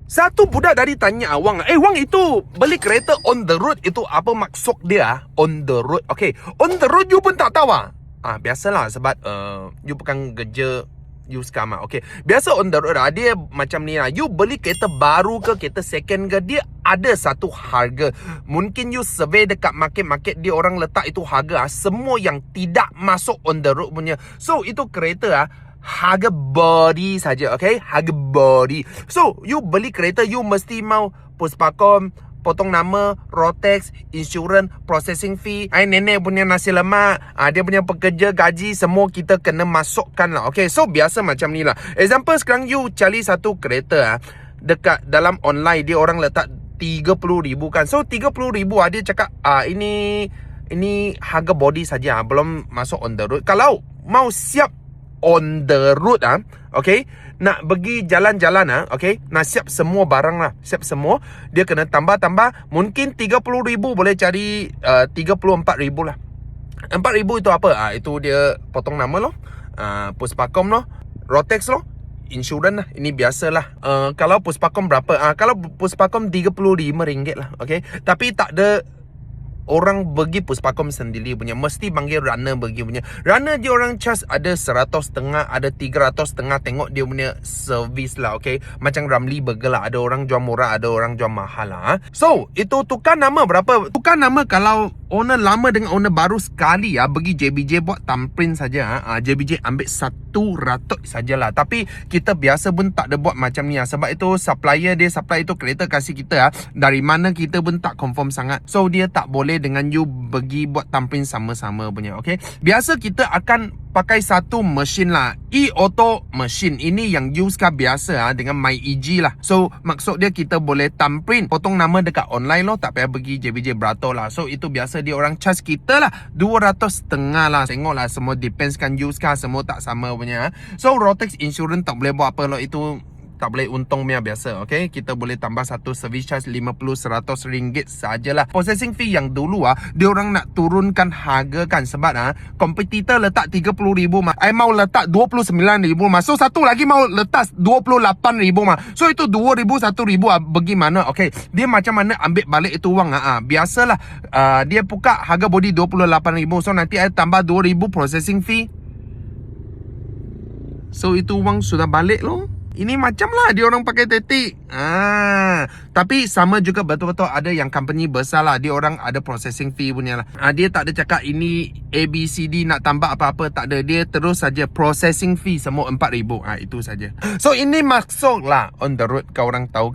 Satu budak tadi tanya Wang, Wang, itu beli kereta on the road itu apa maksud dia? On the road. Okay, on the road you pun tak tahu biasalah sebab you bukan kerja used car mah. Okay, biasa on the road dia macam ni lah. You beli kereta baru ke kereta second ke, dia ada satu harga. Mungkin you survey dekat market dia orang letak itu harga semua yang tidak masuk on the road punya. So itu kereta harga body saja, okay? Harga body. So, you beli kereta, you mesti mau Puspakom, potong nama, Rotex, insurans, processing fee, nenek punya nasi lemak, dia punya pekerja, gaji, semua kita kena masukkan lah, okay? So, biasa macam ni lah. Example, sekarang you cari satu kereta dekat dalam online, dia orang letak 30,000 kan. So, 30,000 dia cakap, ini harga body saja, belum masuk on the road. Kalau mau siap on the road okay, nak pergi jalan-jalan okay, nak siap semua barang lah, siap semua, dia kena tambah mungkin 30,000 boleh cari 34,000 lah. 4,000 itu apa? Itu dia potong nama loh, Puspakom loh, Rotex loh, insurans lah. Ini biasalah. Kalau Puspakom berapa? Kalau Puspakom RM35 lah, okay. Tapi tak ada orang pergi Puspakom sendiri punya, mesti panggil runner pergi punya. Runner dia orang charge ada 100.5, ada 300.5, tengok dia punya servis lah, okay. Macam Ramly Burger lah, ada orang jual murah, ada orang jual mahal lah. So, itu tukar nama berapa? Tukar nama kalau owner lama dengan owner baru sekali pergi JBJ buat thumbprint saja. JBJ ambil 100 sajalah. Tapi kita biasa pun tak ada buat macam ni sebab itu supplier dia supply itu kereta kasih kita dari mana kita pun tak confirm sangat. So, dia tak boleh dengan you pergi buat thumbprint sama-sama punya, okay. Biasa kita akan pakai satu mesin lah, e-auto mesin. Ini yang use car biasa dengan MyEG lah. So maksud dia kita boleh thumbprint, potong nama dekat online loh, tak payah pergi JBJ Beratur lah. So itu biasa dia orang charge kita lah 200.5 lah. Tengok lah, semua depends kan, use car semua tak sama punya. So Rotex insurance tak boleh buat apa loh, itu tak boleh untung punya biasa, okay. Kita boleh tambah satu service charge 50-100 ringgit sajalah. Processing fee yang dulu dia orang nak turunkan harga kan, sebab kompetitor letak 30,000 I mau letak 29,000 So satu lagi mau letak 28,000 So itu 2,000 1,000 bagaimana, okay. Dia macam mana ambil balik itu wang biasalah. Dia buka harga body 28,000, so nanti I tambah 2,000 processing fee, so itu wang sudah balik loh. Ini macam lah dia orang pakai tetik. Tapi sama juga betul-betul ada yang company besar lah, dia orang ada processing fee punya lah. Dia tak ada cakap ini ABCD nak tambah apa-apa, tak ada. Dia terus saja processing fee semua 4,000. Itu saja. So ini maksud lah on the road, kau orang tahu.